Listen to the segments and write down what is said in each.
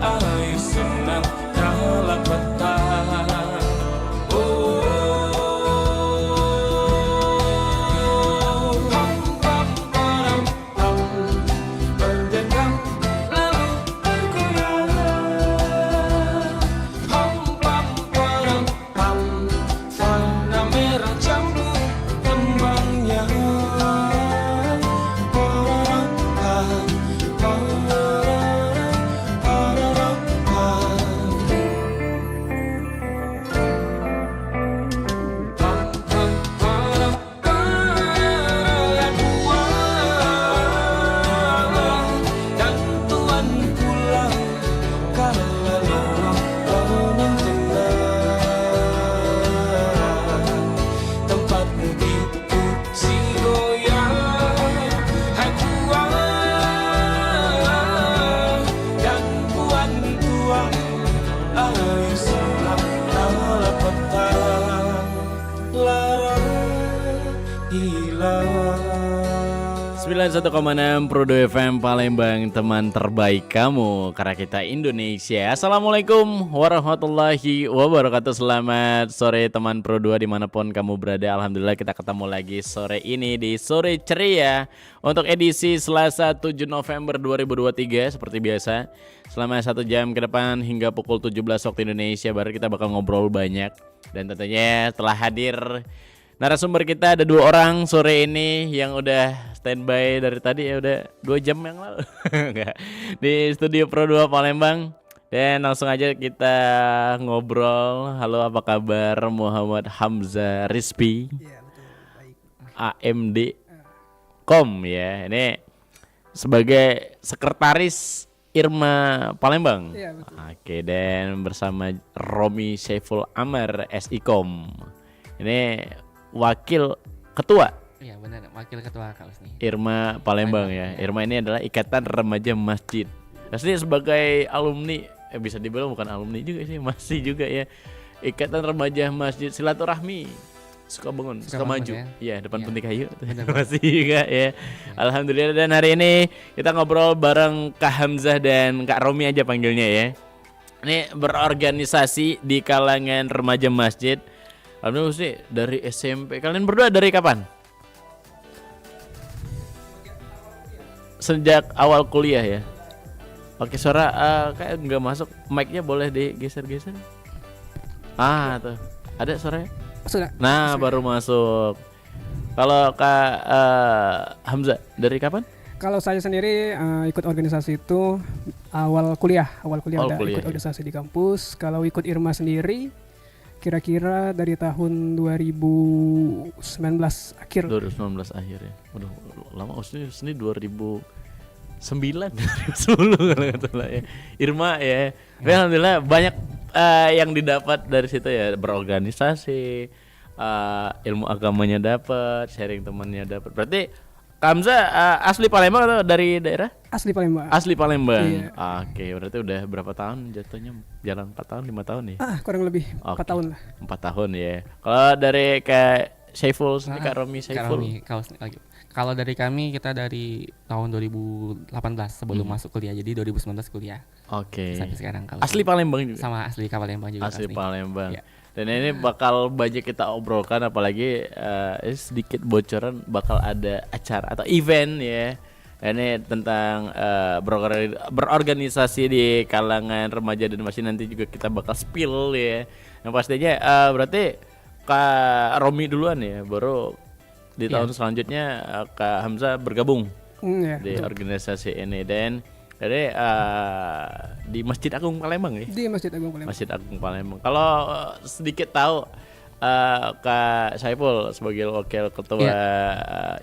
ayo senang kala petang. Satu koma enam Pro 2 FM Palembang, teman terbaik kamu karena kita Indonesia. Assalamualaikum warahmatullahi wabarakatuh. Selamat sore teman Pro 2 dimanapun kamu berada. Alhamdulillah kita ketemu lagi sore ini di Sore Ceria untuk edisi Selasa 7 November 2023. Seperti biasa selama 1 jam ke depan hingga pukul 17 waktu Indonesia Barat kita bakal ngobrol banyak. Dan tentunya telah hadir narasumber kita, ada 2 orang sore ini yang udah standby dari tadi ya, udah 2 jam yang lalu di studio Pro 2 Palembang. Dan langsung aja kita ngobrol. Halo, apa kabar Muhammad Hamzah Rizpi? Iya, betul, baik. AMD Kom ya, ini sebagai sekretaris Irma Palembang. Iya, betul. Oke, dan bersama Romi Saiful Amar SIKOM. Ini wakil ketua. Iya benar, wakil ketua Kak Usni. Irma Palembang ya. Irma ini adalah Ikatan Remaja Masjid. Asli sebagai alumni, bisa dibilang bukan alumni juga sih, masih juga ya. Ikatan Remaja Masjid Silaturahmi Sukabangun, Sukamaju. Iya, depan Penting Kayu. Masih juga ya. Alhamdulillah, dan hari ini kita ngobrol bareng Kak Hamzah dan Kak Romi aja panggilnya ya. Ini berorganisasi di kalangan remaja masjid. Alhamdulillah sih dari SMP. Kalian berdua dari kapan? Sejak awal kuliah ya. Oke, suara kayak nggak masuk. Mic-nya boleh digeser-geser. Tuh. Ada suaranya? Sudah. Nah, baru masuk. Kalau Kak Hamzah dari kapan? Kalau saya sendiri ikut organisasi itu awal kuliah udah ikut organisasi di kampus. Kalau ikut Irma sendiri kira-kira dari tahun 2019 akhir. 2019 akhir ya. Waduh, lama sini 2009 2010 kalau kata lah ya. Irma ya. Tapi alhamdulillah banyak yang didapat dari situ ya, berorganisasi, ilmu agamanya dapat, sharing temannya dapat. Berarti Kamza asli Palembang atau dari daerah? Asli Palembang. Asli Palembang. Iya. Oke, berarti udah berapa tahun jatuhnya? Jalan 4 tahun, 5 tahun ya? Kurang lebih 4 tahun lah. 4 tahun ya. Kalau dari Kak Saiful sendiri, Kak Romi Saiful. Kalau dari kami kita dari tahun 2018 sebelum masuk kuliah, jadi 2019 kuliah. Oke. Sampai sekarang kalau asli Palembang juga. sama asli Palembang juga. Asli Palembang. Ya. Dan ini bakal banyak kita obrolkan, apalagi sedikit bocoran bakal ada acara atau event ya. Ini tentang berorganisasi di kalangan remaja dan masih nanti juga kita bakal spill ya. Yang pastinya berarti Kak Romi duluan ya, baru di tahun selanjutnya Kak Hamzah bergabung di betul. organisasi ini. Dan jadi di Masjid Agung Palembang ya? Di Masjid Agung Palembang. Masjid Agung Palembang. Kalau sedikit tahu Kak Saiful sebagai wakil ketua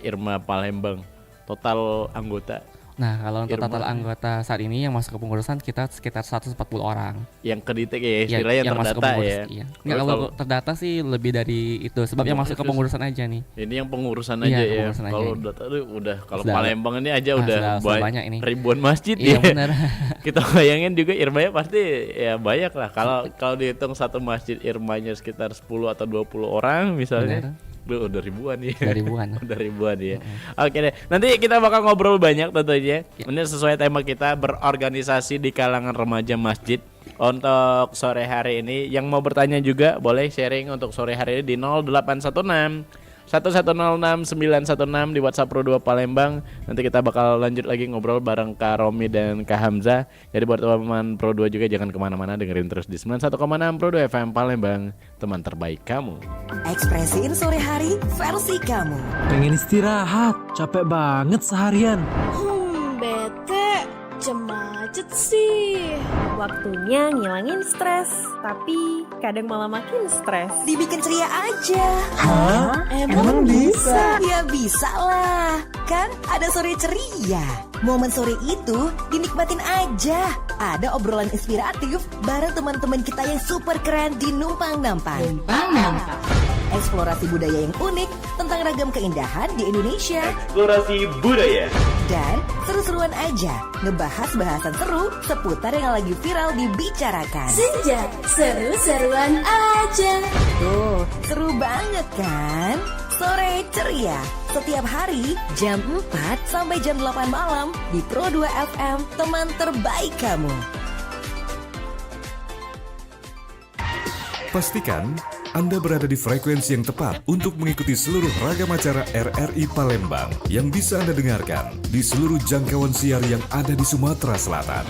Irma Palembang, total anggota. Nah, kalau untuk total anggota saat ini yang masuk ke pengurusan kita sekitar 140 orang. Yang kedetek ya, istilahnya yang terdata ya. Iya. Kalau terdata sih lebih dari itu, sebab yang masuk ke pengurusan aja nih. Ini yang pengurusan aja ya. Kalau data itu udah, kalau Palembang ini aja udah banyak ini. Ribuan masjid ya. Iya benar. Kita bayangin juga Irmanya pasti ya banyak lah. Kalau dihitung satu masjid Irmanya sekitar 10 atau 20 orang misalnya. Benar. Duh, udah ribuan ya. Udah ribuan. Udah ribuan ya. Oke deh. Nanti kita bakal ngobrol banyak tentunya. Ini sesuai tema kita berorganisasi di kalangan remaja masjid. Untuk sore hari ini yang mau bertanya juga boleh sharing untuk sore hari ini di 0816 1106 916 di WhatsApp Pro 2 Palembang. Nanti kita bakal lanjut lagi ngobrol bareng Kak Romi dan Kak Hamzah. Jadi buat teman Pro 2 juga jangan kemana-mana, dengerin terus di 91,6 Pro 2 FM Palembang, teman terbaik kamu. Ekspresiin sore hari versi kamu. Pengen istirahat, capek banget seharian. Bete, macet sih. Waktunya ngilangin stres, tapi kadang malah makin stres. Dibikin ceria aja. Hah? Emang bisa? Ya bisa lah. Kan ada sore ceria. Momen sore itu dinikmatin aja. Ada obrolan inspiratif bareng teman-teman kita yang super keren di Numpang Nampang. Eksplorasi budaya yang unik tentang ragam keindahan di Indonesia. Eksplorasi budaya. Dan seru-seruan aja ngebahas bahasan seru seputar yang lagi viral dibicarakan. Senja, seru-seruan aja. Tuh, seru banget kan? Sore ceria setiap hari jam 4 sampai jam 8 malam di Pro 2 FM, teman terbaik kamu. Pastikan Anda berada di frekuensi yang tepat untuk mengikuti seluruh ragam acara RRI Palembang yang bisa Anda dengarkan di seluruh jangkauan siar yang ada di Sumatera Selatan.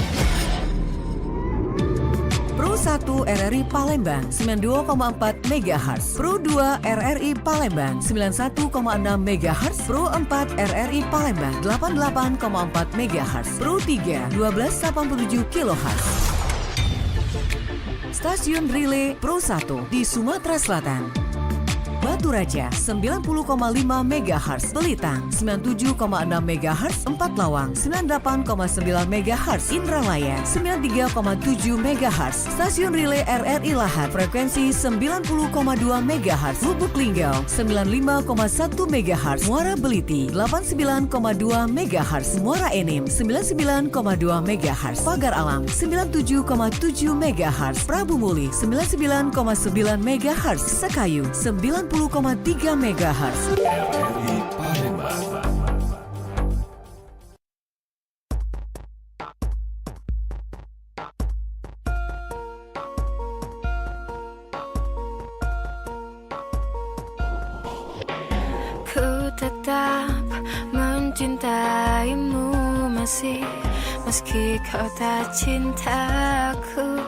Pro 1 RRI Palembang 92,4 MHz, Pro 2 RRI Palembang 91,6 MHz, Pro 4 RRI Palembang 88,4 MHz, Pro 3 1287 kHz. Stasiun Relay Pro 1 di Sumatera Selatan. Batu Raja 90,5 MHz, Belitang 97,6 MHz, Empat Lawang 98,9 MHz, Indralaya 93,7 MHz, Stasiun Relay RRI Lahat frekuensi 90,2 MHz, Lubuk Linggau 95,1 MHz, Muara Beliti 89,2 MHz, Muara Enim 99,2 MHz, Pagar Alam 97,7 MHz, Prabu Muli 99,9 MHz, Sekayu 90,3 MHz. RRI Palembang. Ku tetap mencintaimu masih, meski kau tak cintaku.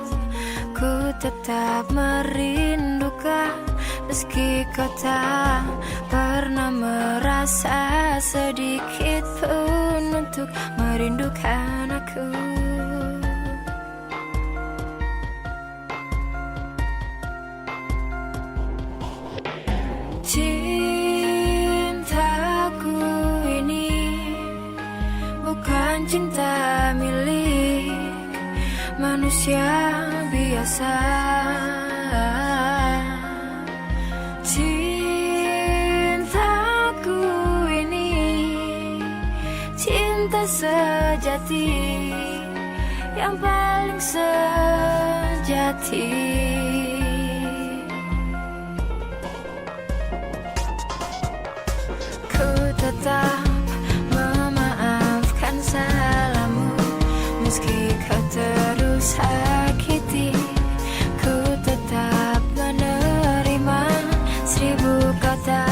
Ku tetap merindukan, meski kau tak pernah merasa sedikit pun untuk merindukan aku. Cintaku ini bukan cinta milik manusia biasa. Cintaku ini cinta sejati, yang paling sejati. Ku tetap memaafkan salahmu, meski kau terus sakiti. Ku tetap menerima 1000 kata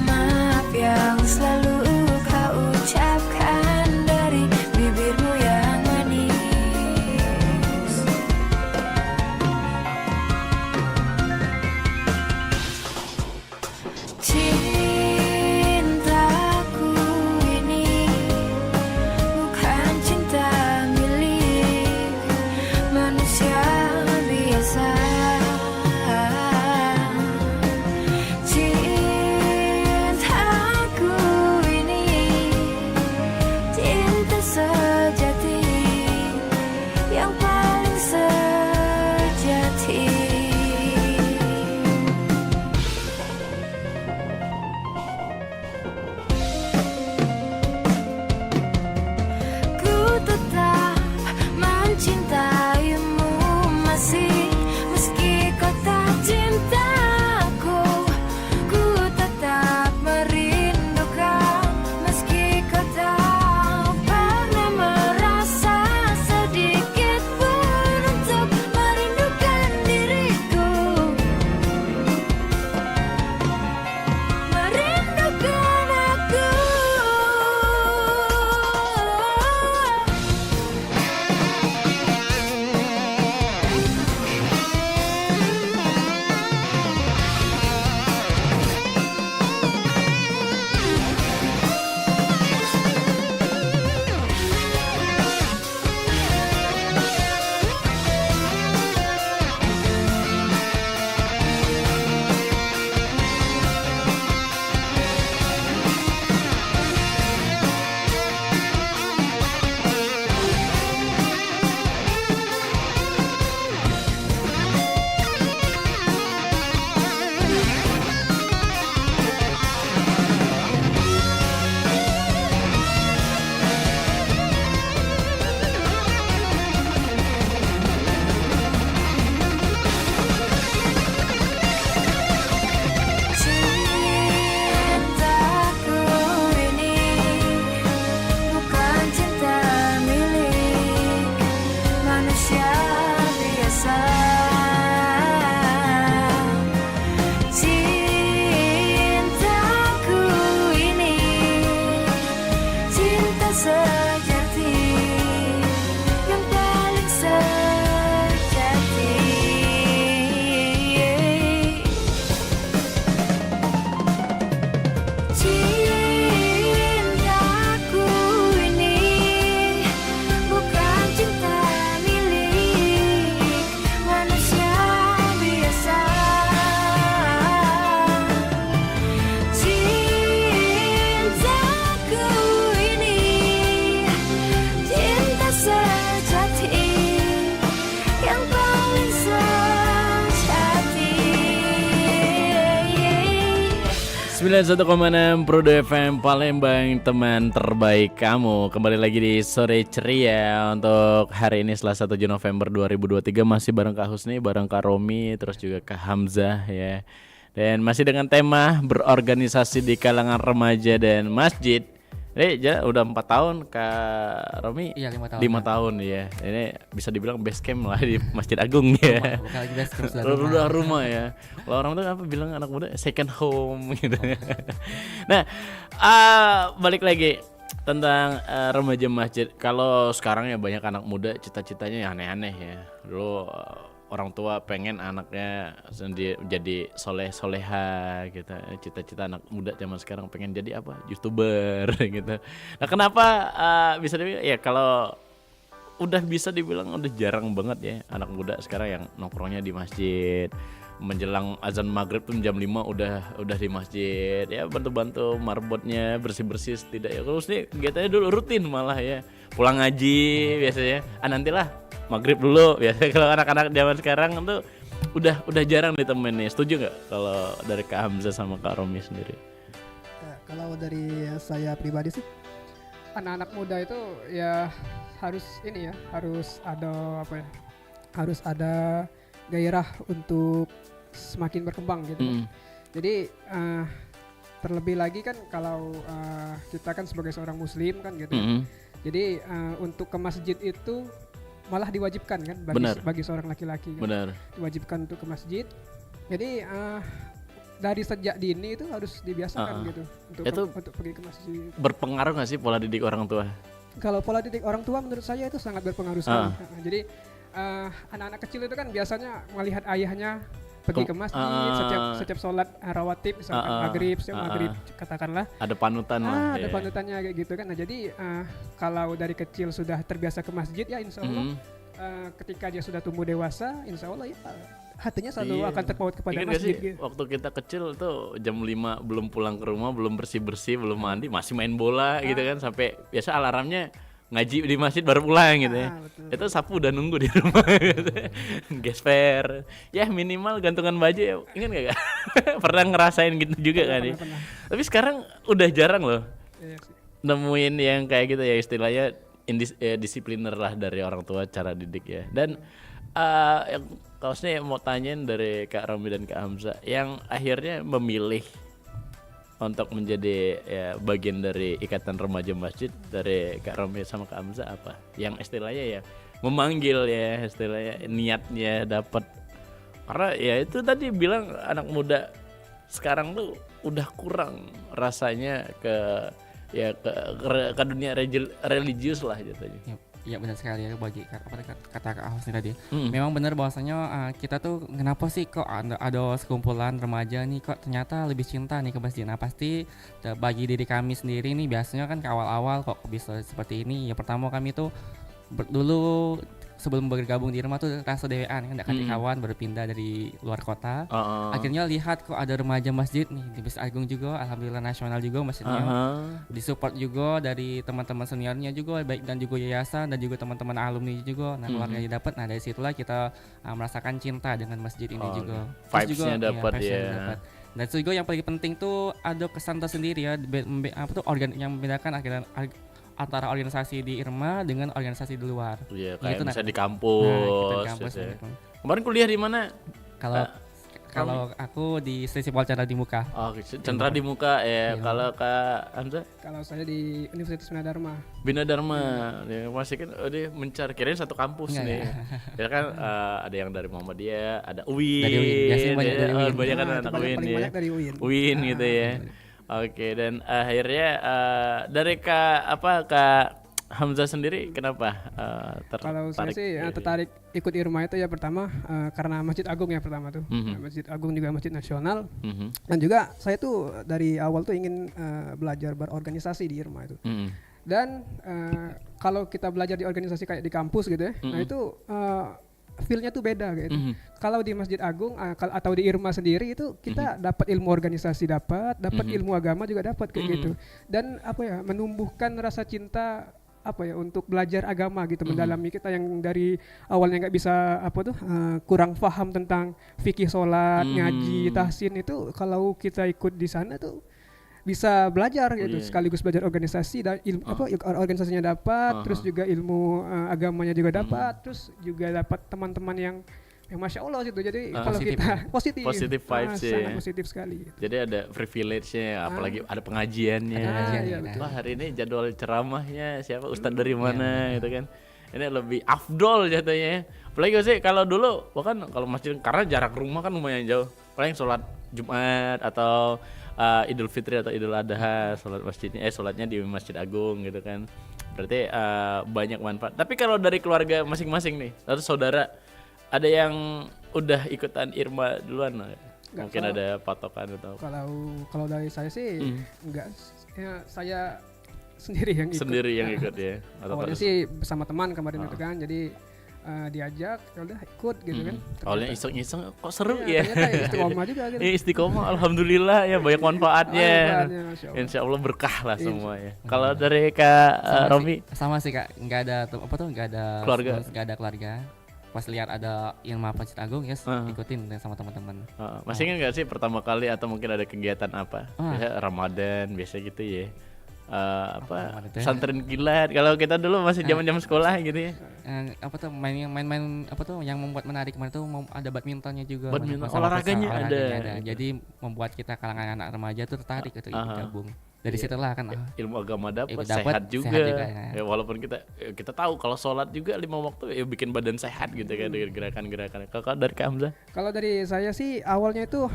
maaf yang selalu kau ucapkan dari bibirmu yang manis. Cintaku ini bukan cinta milik manusia biasa. Cintaku ini cinta sejati, yang paling sejati. Ku tetap mencintaimu masih, meski kau tak cintaku. Ku tetap 91,6 Prodo FM Palembang, teman terbaik kamu. Kembali lagi di Sore Ceria untuk hari ini Selasa 7 November 2023. Masih bareng Kak Husni, bareng Kak Romi, terus juga Kak Hamzah ya. Dan masih dengan tema berorganisasi di kalangan remaja dan masjid. Ini udah 4 tahun Kak Romi. Iya, 5 tahun. 5 tahun ya. Ini bisa dibilang base camp lah di Masjid Agung ya. Bukan lagi base camp, Udah rumah ya. Kalau orang tuh apa bilang anak muda second home gitu. Nah, balik lagi tentang remaja masjid. Kalau sekarang ya banyak anak muda cita-citanya yang aneh-aneh ya. Dulu orang tua pengen anaknya sendiri jadi soleha gitu. Cita-cita anak muda zaman sekarang pengen jadi apa? YouTuber gitu. Nah, kenapa bisa dibilang ya kalau udah bisa dibilang udah jarang banget ya anak muda sekarang yang nongkrongnya di masjid. Menjelang azan maghrib tuh jam 5 udah di masjid ya, bantu-bantu marbotnya, bersih-bersih setidaknya. Terus nih kegiatannya dulu rutin malah ya, pulang ngaji biasanya. Nantilah maghrib dulu biasanya. Kalau anak-anak zaman sekarang tuh udah jarang ditemenin. Setuju nggak kalau dari Kak Hamzah sama Kak Romi sendiri? Kalau dari saya pribadi sih, anak-anak muda itu ya harus ini ya, harus ada apa ya, harus ada gairah untuk semakin berkembang gitu. Jadi terlebih lagi kan kalau kita kan sebagai seorang muslim kan gitu. Jadi untuk ke masjid itu malah diwajibkan kan bagi seorang laki-laki kan? Benar. Diwajibkan untuk ke masjid. Jadi dari sejak dini itu harus dibiasakan gitu untuk pergi ke masjid. Berpengaruh nggak sih pola didik orang tua? Kalau pola didik orang tua menurut saya itu sangat berpengaruh sekali. Jadi anak-anak kecil itu kan biasanya melihat ayahnya pergi ke masjid setiap sholat rawatib misalkan maghrib, setiap maghrib katakanlah ada panutan lah. Ada panutannya kayak gitu kan. Nah jadi kalau dari kecil sudah terbiasa ke masjid ya insya Allah ketika dia sudah tumbuh dewasa insya Allah ya hatinya selalu akan terpaut kepada Ingat masjid. gitu. Waktu kita kecil tuh jam 5 belum pulang ke rumah, belum bersih-bersih, belum mandi, masih main bola gitu kan, sampai biasa alarmnya ngaji di masjid baru pulang gitu ya. Betul. Itu sapu udah nunggu di rumah gitu. Gesper. Ya minimal gantungan baju ya. Ingat gak Kak? Pernah ngerasain gitu juga kan ya. Pernah. Tapi sekarang udah jarang loh Iya sih. nemuin yang kayak gitu ya, istilahnya disipliner lah dari orang tua cara didik ya. Dan yang kalau saya mau tanyain dari Kak Romi dan Kak Hamzah yang akhirnya memilih untuk menjadi ya bagian dari ikatan remaja masjid, dari Kak Romi sama Kak Hamzah apa? Yang istilahnya ya memanggil ya, istilahnya niatnya dapat. Karena ya itu tadi bilang anak muda sekarang tuh udah kurang rasanya ke dunia religius lah jatuhnya. Ya benar sekali ya bagi kata Kak Husni tadi. Memang benar bahwasanya kita tuh kenapa sih kok ada sekumpulan remaja nih kok ternyata lebih cinta nih ke masjid. Nah pasti bagi diri kami sendiri nih biasanya kan ke awal-awal kok bisa seperti ini. Ya pertama kami tuh dulu sebelum bergabung di rumah tuh rasa dewean kan, dekat kawan berpindah dari luar kota. Akhirnya lihat kok ada remaja masjid nih di Masjid Agung juga, alhamdulillah nasional juga masjidnya. Disupport juga dari teman-teman seniornya juga, baik dan juga yayasan dan juga teman-teman alumni juga. Nah keluarganya dapat. Nah dari situlah kita merasakan cinta dengan masjid ini juga. Vibes-nya dapat ya. Dan itu juga yang paling penting tuh ada kesan tersendiri ya, yang membedakan antara organisasi di Irma dengan organisasi di luar. Iya, kayak gitu, misalnya di kampus. Ya. Kemarin kuliah di mana? Kalau aku di Selisih Chandra di Muka. Oh, Chandra di Muka ya. Kalau Kak Hamzah? Kalau saya di Universitas Bina Dharma. Bina Dharma. Ya, masih kan dia mencari kirain satu kampus nih. Ya kan ada yang dari Muhammadiyah, ada UIN. Dari UIN. Biasanya banyak dari UIN. Banyak kan anak UIN ya. Banyak dari UIN. UIN gitu ya. Oke, dan akhirnya dari Kak Hamzah sendiri kenapa Kalau saya sih tertarik ikut Irma itu ya pertama karena Masjid Agung ya pertama tuh. Masjid Agung juga masjid nasional. Dan juga saya tuh dari awal tuh ingin belajar berorganisasi di Irma itu. Dan kalau kita belajar di organisasi kayak di kampus gitu ya, nah itu feel-nya tuh beda gitu. Kalau di Masjid Agung atau di Irma sendiri itu kita dapat ilmu organisasi, dapat ilmu agama juga dapat kayak gitu. Dan menumbuhkan rasa cinta untuk belajar agama gitu, mendalami kita yang dari awalnya nggak bisa kurang paham tentang fikih sholat, ngaji, tahsin itu kalau kita ikut di sana tuh bisa belajar gitu, Iya. sekaligus belajar organisasi dan organisasinya dapat, terus juga ilmu agamanya juga dapat, terus juga dapat teman-teman yang masya Allah gitu. Jadi kalau Positif kita ya? Positif vibes ya. sangat positif sekali. Gitu. Jadi ada privilege-nya, apalagi ada pengajiannya. iya, betul. Wah, hari ini jadwal ceramahnya siapa, ustadz dari mana gitu kan. Ini lebih afdol jatuhnya. Apalagi sih kalau dulu, bahkan kalau masjid, karena jarak rumah kan lumayan jauh. Paling sholat Jumat atau Idul Fitri atau Idul Adha, sholatnya di Masjid Agung gitu kan. Berarti banyak manfaat. Tapi kalau dari keluarga masing-masing nih, atau saudara, ada yang udah ikutan Irma duluan nggak? Mungkin ada patokan atau Kalau dari saya sih enggak, ya, saya sendiri yang ikut. sendiri yang ikut ya? Atau Awalnya sih bersama teman kemarin itu kan, jadi diajak, ya udah ikut gitu kan. awalnya iseng-iseng kok seru Iya, ya? ternyata istiqomah juga gitu. Istiqomah, alhamdulillah ya, banyak manfaatnya. Manfaatnya, Masya Allah. Insya Allah berkah lah semua ya. Kalau dari Kak Romi, Sama sih Kak, nggak ada nggak ada Keluarga. nggak ada keluarga. Pas lihat ada Irma Masjid Agung, ikutin sama teman-teman. masih ingat nggak sih pertama kali atau mungkin ada kegiatan apa? Biasa Ramadan, biasa gitu ya. Ramadan. Pesantren kilat. Kalau kita dulu masih zaman-zaman sekolah gitu ya. Main-main yang membuat menarik kemarin tuh ada badmintonnya juga. Badminton, Masalah olahraganya ada. Jadi membuat kita kalangan anak remaja tuh tertarik gitu ikut gabung. Dari situlah kan Ilmu agama dapat, Dapat, sehat juga. sehat juga, ya. Ya, walaupun kita tahu kalau sholat juga 5 waktu ya bikin badan sehat gitu kan dengan gerakan-gerakan. Kakak dari Kak Hamzah? Kalau dari saya sih awalnya itu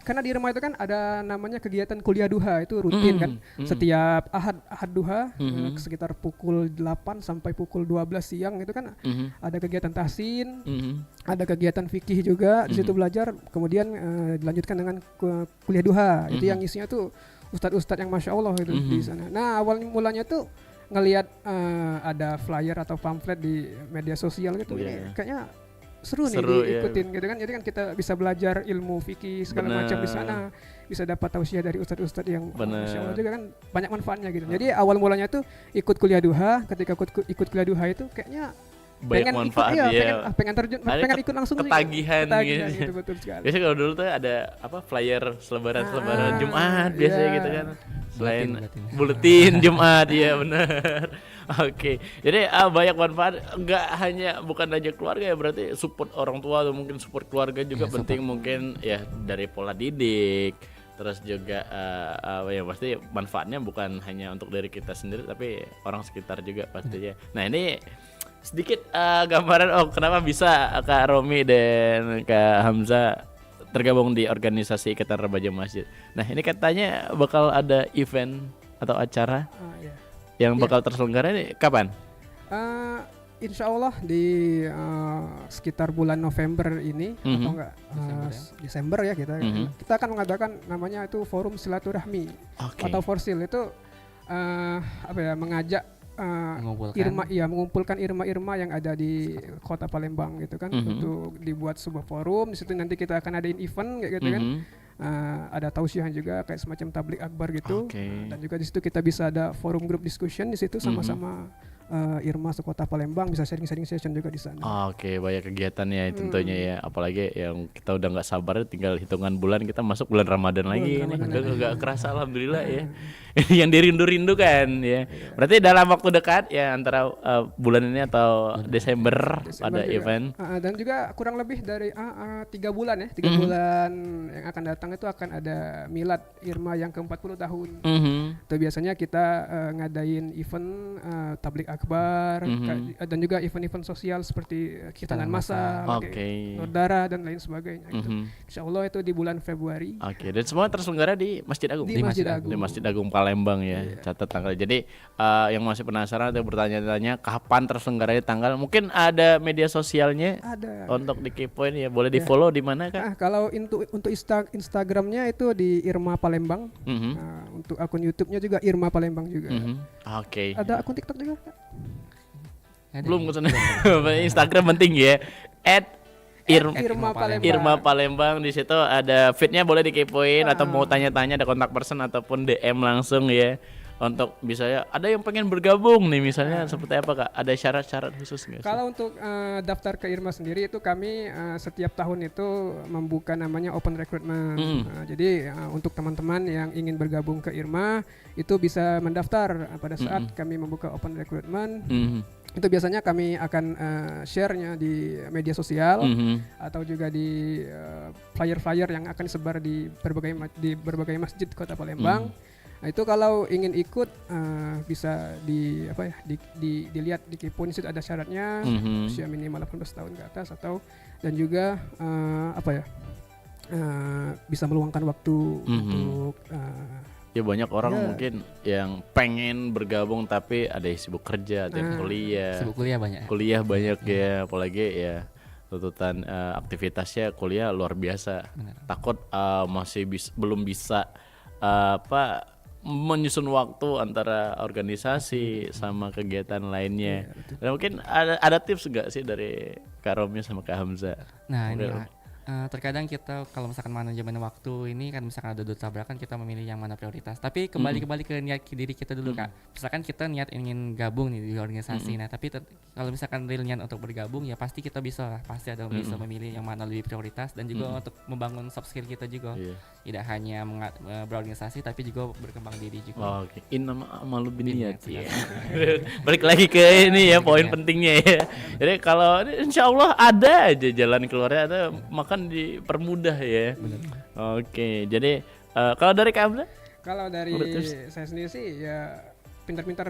karena di rumah itu kan ada namanya kegiatan kuliah duha, itu rutin kan setiap ahad duha sekitar pukul 8 sampai pukul 12 siang itu kan ada kegiatan tahsin, ada kegiatan fikih juga di situ belajar, kemudian dilanjutkan dengan kuliah duha itu yang isinya tuh ustadz-ustadz yang masya Allah itu di sana. Nah awal mulanya tuh ngelihat ada flyer atau pamflet di media sosial gitu, ini kayaknya seru nih diikutin gitu kan. Jadi kan kita bisa belajar ilmu fikih segala macam di sana, bisa dapat tausiah dari ustadz-ustadz yang masya Allah juga kan, banyak manfaatnya gitu. Jadi awal mulanya tuh ikut kuliah duha. Ketika ikut kuliah duha itu kayaknya Banyak manfaat ikut, ya. pengen terjun, pengen ikut langsung ketagihan gitu. Betul sekali. Biasanya kalau dulu tuh ada flyer selebaran Jumat biasanya gitu kan. Selain buletin Jumat ya benar. Oke. Jadi banyak manfaat, bukan aja keluarga ya, berarti support orang tua atau mungkin support keluarga juga penting, mungkin ya dari pola didik. Terus juga ya pasti manfaatnya bukan hanya untuk diri kita sendiri tapi orang sekitar juga pastinya. Nah, ini sedikit gambaran kenapa bisa Kak Romi dan Kak Hamzah tergabung di organisasi Ikatan Remaja Masjid. Nah, ini katanya bakal ada event atau acara yang bakal terselenggara ini kapan? Insya Allah di sekitar bulan November ini atau enggak Desember ya kita akan mengadakan namanya itu Forum Silaturahmi atau Forsil. Itu mengajak mengumpulkan irma-irma yang ada di Kota Palembang gitu kan, untuk dibuat sebuah forum. Di situ nanti kita akan adain event kayak gitu kan. Ada tausiah juga kayak semacam tablik akbar gitu. Dan juga di situ kita bisa ada forum group discussion di situ sama-sama Irma sekota Palembang, bisa sharing session juga di sana. Banyak kegiatannya tentunya ya, apalagi yang kita udah nggak sabar tinggal hitungan bulan kita masuk bulan Ramadan lagi ini. Udah nggak kerasa alhamdulillah ya. Yang dirindu-rindukan ya. Berarti dalam waktu dekat ya antara bulan ini atau Desember ada juga event. Dan juga kurang lebih dari 3 bulan ya, 3 bulan yang akan datang itu akan ada milad Irma yang ke-40 tahun. Itu biasanya kita ngadain event tablik akbar dan juga event-event sosial seperti khitanan masal, nordara dan lain sebagainya gitu. Insya Allah itu di bulan Februari. Dan semua terselenggara di Masjid Agung. Di Masjid Agung Palembang ya. Catat tanggal. Jadi yang masih penasaran atau bertanya-tanya kapan terselenggaranya tanggal, mungkin ada media sosialnya untuk dikepoin ya. Boleh di follow di mana Kak? Kalau untuk Instagramnya itu di Irma Palembang. Untuk akun YouTube-nya juga Irma Palembang juga. Ada akun TikTok juga Kak? Belum kesana. Instagram penting ya. Irma Palembang, di situ ada feednya, boleh dikepoin atau mau tanya-tanya ada kontak person ataupun DM langsung ya. untuk misalnya ada yang pengen bergabung nih misalnya seperti apa Kak? Ada syarat-syarat khusus nggak sih? Kalau untuk daftar ke IRMA sendiri itu kami setiap tahun itu membuka namanya open recruitment. Jadi untuk teman-teman yang ingin bergabung ke IRMA itu bisa mendaftar pada saat kami membuka open recruitment. Itu biasanya kami akan share-nya di media sosial atau juga di flyer-flyer yang akan disebar di berbagai masjid Kota Palembang. Nah itu kalau ingin ikut bisa dilihat di Kipun, situ ada syaratnya usia minimal 18 tahun ke atas atau dan juga bisa meluangkan waktu untuk ya banyak orang mungkin yang pengen bergabung tapi ada yang sibuk kerja, ada yang kuliah. Sibuk kuliah banyak. Kuliah banyak ya, apalagi ya tuntutan aktivitasnya kuliah luar biasa. Takut masih belum bisa menyusun waktu antara organisasi sama kegiatan lainnya. Dan mungkin ada tips nggak sih dari Kak Romi sama Kak Hamzah? Nah ini terkadang kita kalau misalkan manajemen waktu ini kan misalkan ada dua tabrakan, kita memilih yang mana prioritas. Tapi kembali ke niat diri kita dulu Kak. Misalkan kita niat ingin gabung nih di organisasi. Nah tapi kalau misalkan real niat untuk bergabung ya pasti kita bisa bisa memilih yang mana lebih prioritas dan juga untuk membangun soft skill kita juga. Tidak hanya berorganisasi tapi juga berkembang diri juga. Oke. Innama amalu binniyat ya. Balik lagi ke ini ya poin pentingnya ya. Jadi kalau insya Allah ada aja jalan keluarnya, ada makan dipermudah ya. Oke, jadi kalau dari Kak kalau dari saya sendiri sih ya pintar-pintar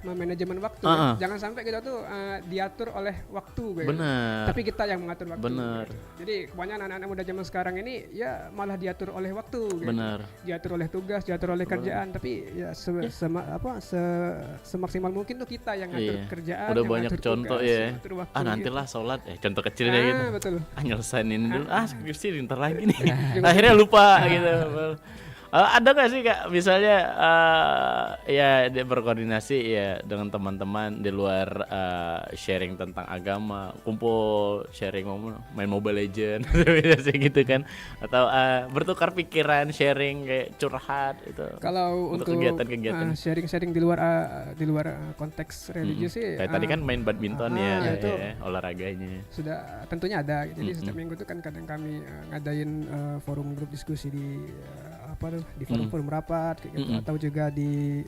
manajemen waktu. Jangan sampai kita tuh diatur oleh waktu Benar. tapi kita yang mengatur waktu. Benar. Jadi kebanyakan anak-anak muda zaman sekarang ini ya malah diatur oleh waktu. Benar. Diatur oleh tugas, diatur oleh kerjaan, tapi ya semaksimal mungkin tuh kita yang ngatur kerjaan. Udah banyak contoh tugas, ya. Nantilah sholat contoh kecilnya gitu. Betul. Nyelesain ini dulu. Skripsi ntar lagi nih. Akhirnya lupa gitu. Ada nggak sih Kak misalnya ya dia berkoordinasi ya dengan teman-teman di luar sharing tentang agama, kumpul sharing main Mobile Legend biasa gitu kan, atau bertukar pikiran, sharing kayak curhat itu. Kalau untuk kegiatan-kegiatan sharing di luar konteks religius sih kayak tadi kan main badminton ya olahraganya sudah tentunya ada. Jadi setiap minggu itu kan kadang kami ngadain forum grup diskusi di di forum rapat kayak gitu, atau juga di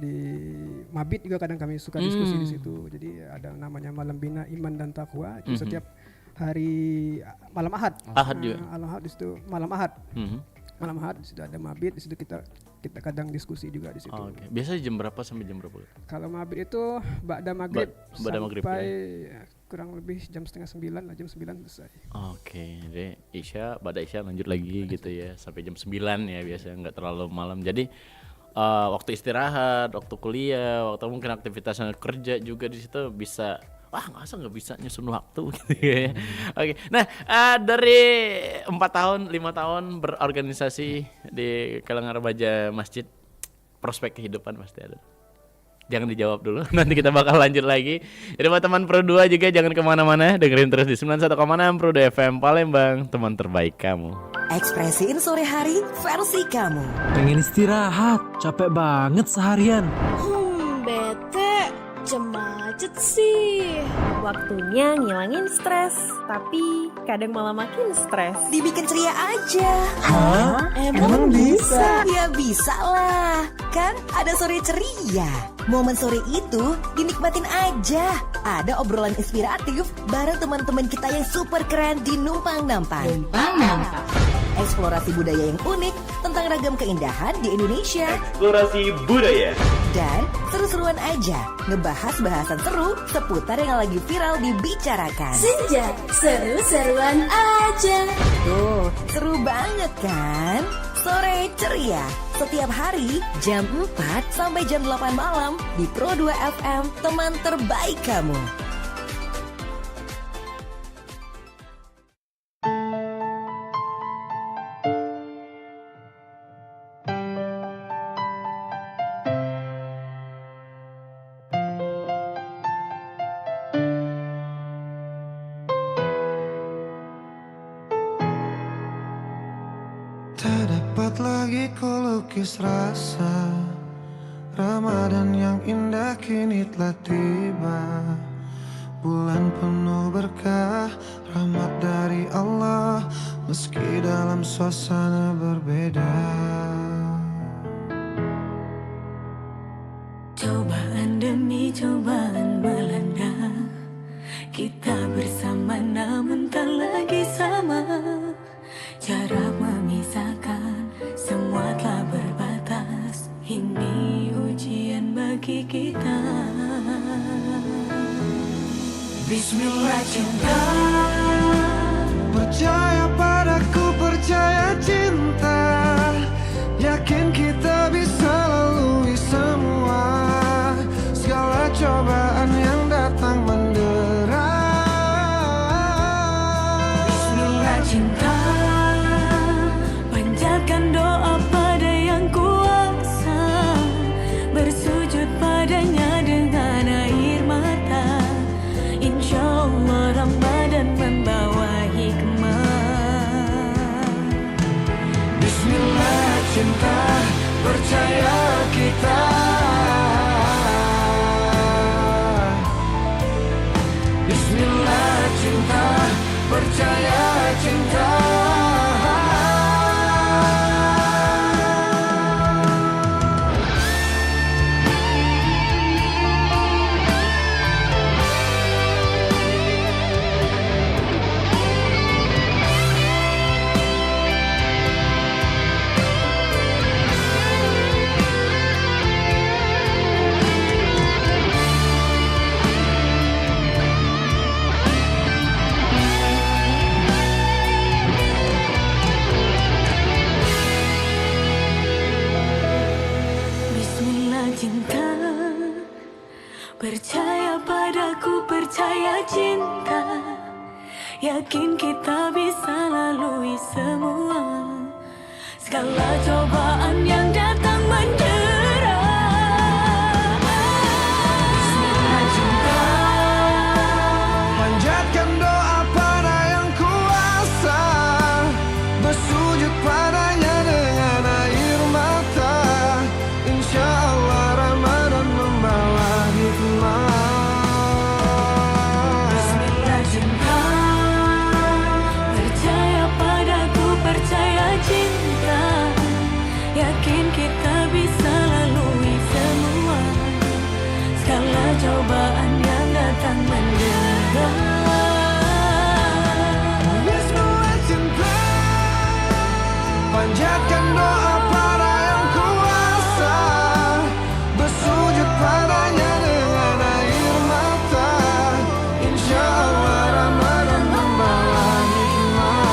di Mabit juga kadang kami suka diskusi di situ. Jadi ada namanya Malam Bina Iman dan Takwa itu setiap hari malam Ahad. Ahad di situ malam Ahad. Malam Ahad di situ ada Mabit, di situ kita kadang diskusi juga di situ. Biasanya jam berapa sampai jam berapa? Kalau Mabit itu ba'da maghrib sampai kurang lebih jam 8:30 lah, jam 9 selesai. Jadi ba'da Isya lanjut lagi gitu ya sampai jam 9 ya biasanya, nggak terlalu malam. Jadi waktu istirahat, waktu kuliah, waktu mungkin aktivitasnya kerja juga di situ bisa. Masa nggak bisa nyusun waktu gitu ya. Nah dari 4 tahun 5 tahun berorganisasi di kalangan remaja masjid, prospek kehidupan pasti ada. Jangan dijawab dulu, nanti kita bakal lanjut lagi. Jadi buat teman Pro 2 juga jangan kemana-mana, dengerin terus di 91,6 Pro 2 FM Palembang, teman terbaik kamu. Ekspresiin sore hari versi kamu. Pengen istirahat, capek banget seharian. Bete, macet sih. Waktunya ngilangin stres, tapi kadang malah makin stres. Dibikin ceria aja. Emang bisa? Ya bisa lah. Kan ada sore ceria. Momen sore itu dinikmatin aja. Ada obrolan inspiratif bareng teman-teman kita yang super keren di Numpang Nampang. Eksplorasi budaya yang unik tentang ragam keindahan di Indonesia. Eksplorasi budaya. Dan seru-seruan aja ngebahas bahasan seru seputar yang lagi viral dibicarakan. Senja, seru-seruan aja. Tuh, seru banget kan? Sore ceria setiap hari jam 4 sampai jam 8 malam di Pro 2 FM, teman terbaik kamu. Tak dapat lagi hatiku lukis rasa Ramadan yang indah kini telah tiba. Bulan penuh berkah, rahmat dari Allah, meski dalam suasana berbeda. Cobaan demi cobaan melanda, kita bersama namun tak lagi sama. Jarak memisahkan, semua telah berbatas. Ini ujian bagi kita. Bismillah cinta, percaya padaku, percaya cinta, yakin kita bisa lalui semua segala cobaan yang datang mendera. Bismillah cinta, panjatkan doa pada yang kuasa, bersujud padanya dengan air mata. Insya Allah Ramadan membawa hikmah. Bismillah cinta, percaya kita. Bismillah cinta, percaya cinta. Percaya padaku, percaya cinta, yakin kita bisa lalui semua segala cobaan yang datang mendera. Bismillah cinta, panjatkan doa pada yang kuasa, bersujud padanya dengan air mata. Insya Allah Ramadan membawa hikmah. Bismillah cinta, percaya padaku, percaya cinta, yakin kita bisa lalui semua segala cobaan yang datang mendera. Bismillah cinta, panjatkan doa pada yang kuasa, bersujud padanya dengan air mata. Insya Allah Ramadan membawa hikmah.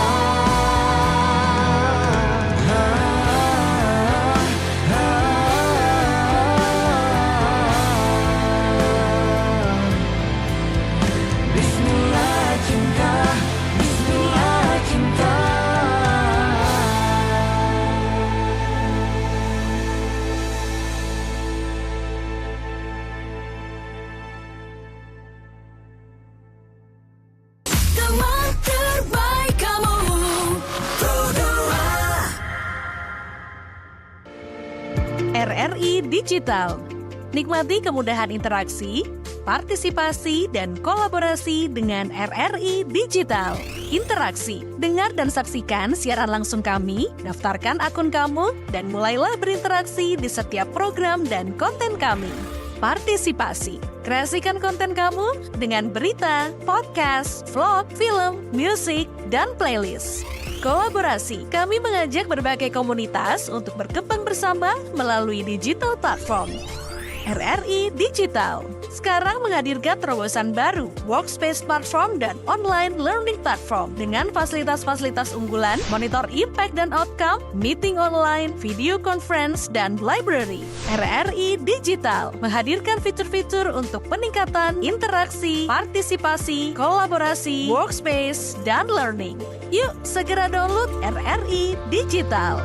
Bismillah cinta, Bismillah cinta. Teman terbaik kamu, RRI Digital. Nikmati kemudahan interaksi, partisipasi, dan kolaborasi dengan RRI Digital. Interaksi, dengar dan saksikan siaran langsung kami, daftarkan akun kamu, dan mulailah berinteraksi di setiap program dan konten kami. Partisipasi, kreasikan konten kamu dengan berita, podcast, vlog, film, musik, dan playlist. Kolaborasi, kami mengajak berbagai komunitas untuk berkembang bersama melalui digital platform. RRI Digital sekarang menghadirkan terobosan baru, workspace platform dan online learning platform dengan fasilitas-fasilitas unggulan, monitor impact dan outcome, meeting online, video conference, dan library. RRI Digital menghadirkan fitur-fitur untuk peningkatan interaksi, partisipasi, kolaborasi, workspace, dan learning. Yuk, segera download RRI Digital.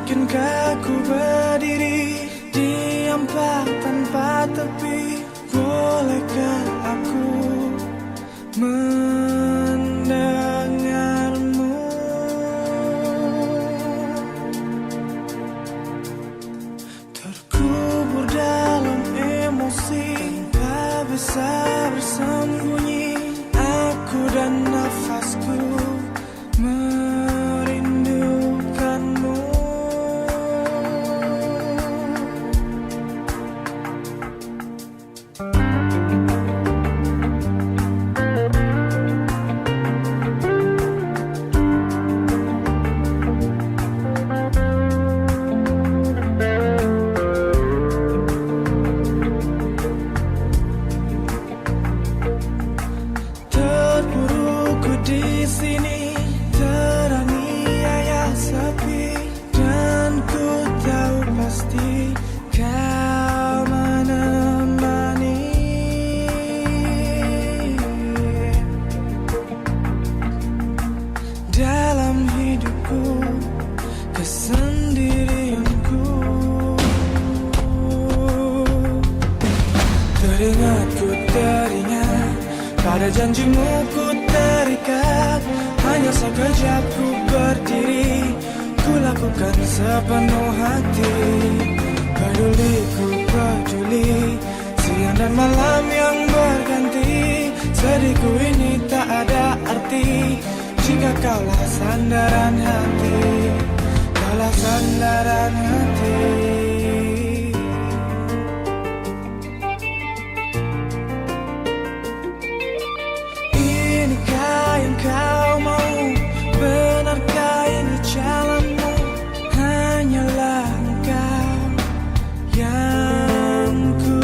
yakinkah ku berdiri diam tanpa tepi? Bolehkah aku mendengarmu? Terkubur dalam emosi, tak bisa bersembunyi. Aku dan nafasku merindukanmu. Terpuruku di sini, teraniaya sepi, dan ku tahu pasti kau menemani. Dalam hidupku, kesendirianku, teringat pada janjimu ku terikat. Hanya sekejap ku berdiri, ku lakukan sepenuh hati. Peduli ku peduli, siang dan malam yang berganti. Sedihku ini tak ada arti jika kaulah sandaran hati, kaulah sandaran hati. Inikah yang kau mau? Benarkah ini jalanmu? Hanyalah engkau yang ku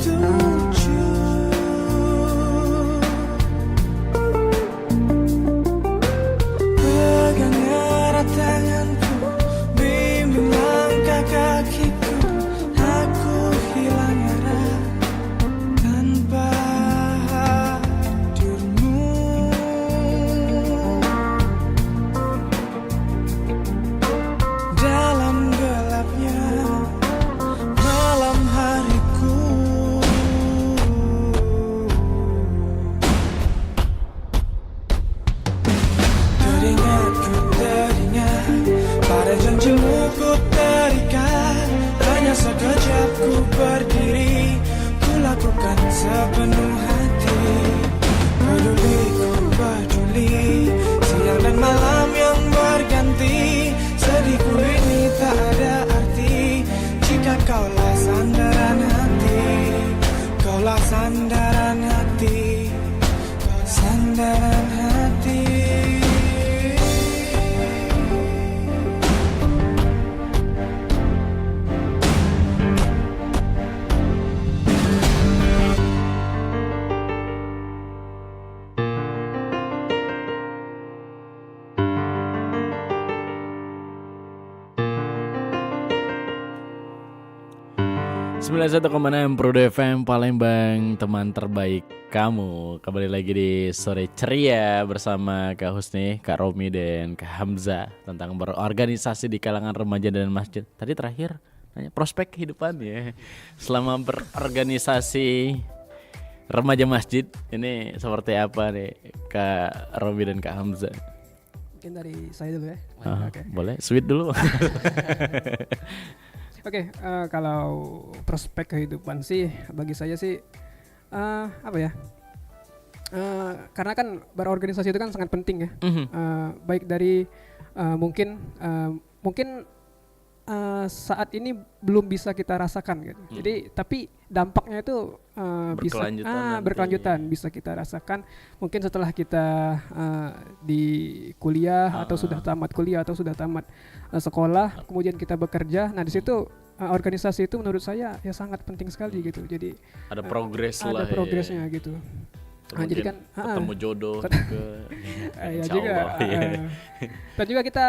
tuju. Pegang erat tanganku, bimbing langkah kakiku. Aku hilang arah tanpa dalam gelapnya malam hariku. Teringat pada janjimu ku terikat. Hanya sekejap ku berdiri, ku lakukan sepenuh hati. Peduli ku peduli, siang dan malam yang berganti. Sedihku ini tak ada arti jika kaulah sandaran hati, kaulah sandaran hati, sandaran hati. Sembilan 91,6 Prodo FM Palembang, teman terbaik kamu. Kembali lagi di Sore Ceria bersama Kak Husni, Kak Romi, dan Kak Hamza tentang berorganisasi di kalangan remaja dan masjid. Tadi terakhir nanya prospek kehidupan ya selama berorganisasi remaja masjid. Ini seperti apa nih Kak Romi dan Kak Hamza? Mungkin dari saya dulu ya. Okay. Boleh, sweet dulu. Oke, kalau prospek kehidupan sih bagi saya sih apa ya? Karena kan berorganisasi itu kan sangat penting ya. Baik dari mungkin saat ini belum bisa kita rasakan gitu. Jadi tapi dampaknya itu berkelanjutan bisa kita rasakan mungkin setelah kita di kuliah atau sudah tamat kuliah atau sudah tamat sekolah, kemudian kita bekerja. Nah, di situ organisasi itu menurut saya ya sangat penting sekali gitu. Jadi ada progres lah. Ada progresnya ya. Gitu. Jadi kan ketemu jodoh juga. Ya juga. Dan juga kita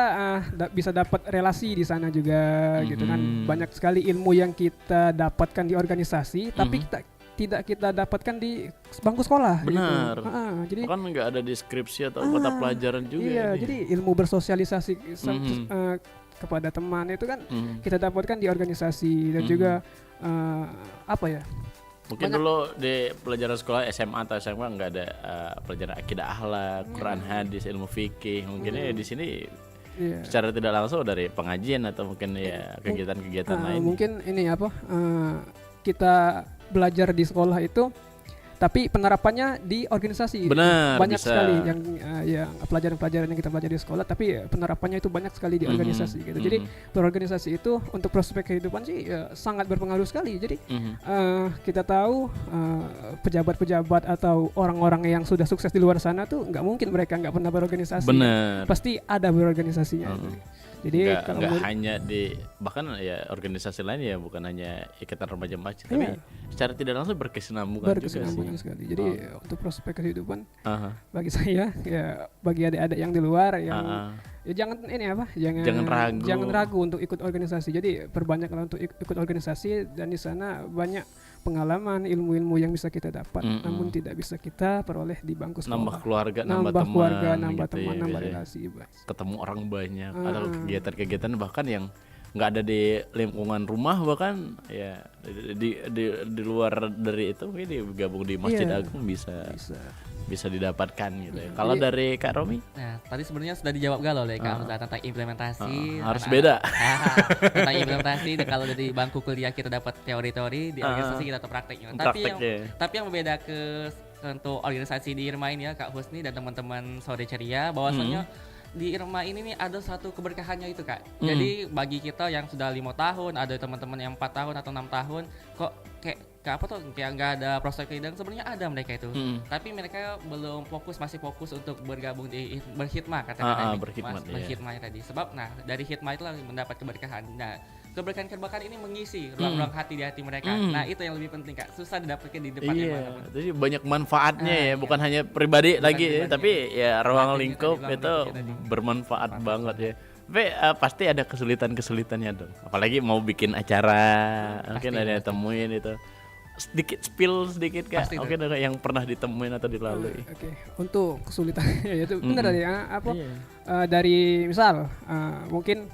bisa dapat relasi di sana juga gitu kan. Banyak sekali ilmu yang kita dapatkan di organisasi, tapi tidak kita dapatkan di bangku sekolah. Benar. Gitu. Jadi kan nggak ada deskripsi atau mata pelajaran juga. Iya, jadi ilmu bersosialisasi kepada teman itu kan kita dapatkan di organisasi dan juga apa ya? Mungkin dulu di pelajaran sekolah SMA atau SMA nggak ada pelajaran akidah akhlak, Quran hadis, ilmu fikih. Mungkin ya di sini secara tidak langsung dari pengajian atau mungkin ya kegiatan-kegiatan lain. Mungkin ini apa? Kita belajar di sekolah itu, tapi penerapannya di organisasi. Benar, banyak bisa. sekali yang pelajaran-pelajaran yang kita pelajari di sekolah, tapi penerapannya itu banyak sekali di organisasi gitu. Jadi berorganisasi itu untuk prospek kehidupan sih sangat berpengaruh sekali. Jadi kita tahu pejabat-pejabat atau orang-orang yang sudah sukses di luar sana tuh nggak mungkin mereka nggak pernah berorganisasi. Benar. Pasti ada berorganisasinya. Jadi nggak hanya di bahkan ya organisasi lain ya bukan hanya ikatan remaja masjid, tapi secara tidak langsung berkesinambungan juga sih. Sekali. Jadi untuk prospek kehidupan bagi saya ya bagi adik-adik yang di luar yang ya jangan ragu untuk ikut organisasi. Jadi perbanyaklah untuk ikut organisasi, dan di sana banyak pengalaman, ilmu-ilmu yang bisa kita dapat, namun tidak bisa kita peroleh di bangku sekolah. Nambah keluarga, nambah teman, nambah relasi, ketemu orang banyak, atau kegiatan-kegiatan bahkan yang nggak ada di lingkungan rumah, bahkan ya di luar dari itu ini gabung di Masjid Agung bisa didapatkan gitu ya. Kalau dari Kak Romi? Nah, tadi sebenarnya sudah dijawab galau deh Kak tentang implementasi. Harus beda. Tentang implementasi, dan kalau dari bangku kuliah kita dapat teori-teori, di organisasi kita tahu prakteknya. Tapi yang berbeda untuk organisasi di Irma ini ya Kak Husni dan teman-teman Sore Ceria, bahwasanya di Irma ini nih ada satu keberkahannya itu Kak. Jadi bagi kita yang sudah 5 tahun, ada teman-teman yang 4 tahun atau 6 tahun, kok kayak nggak ada prospek kehidupan, sebenarnya ada mereka itu. Tapi mereka belum masih fokus untuk bergabung di berkhidmah katakan berkhidmah tadi. Sebab dari khidmah itulah mendapat keberkahan. Nah, keberkahan ini mengisi ruang-ruang hati di hati mereka. Nah, itu yang lebih penting Kak. Susah didapatkan di depan mana. Jadi banyak manfaatnya ya, bukan hanya pribadi tapi ya ruang lingkup itu bermanfaat banget ya. Tapi pasti ada kesulitan-kesulitannya dong. Apalagi mau bikin acara, mungkin ada yang temuin itu. Spill sedikit Kak, mungkin ada yang pernah ditemuin atau dilalui. Untuk kesulitannya itu benar dari misal mungkin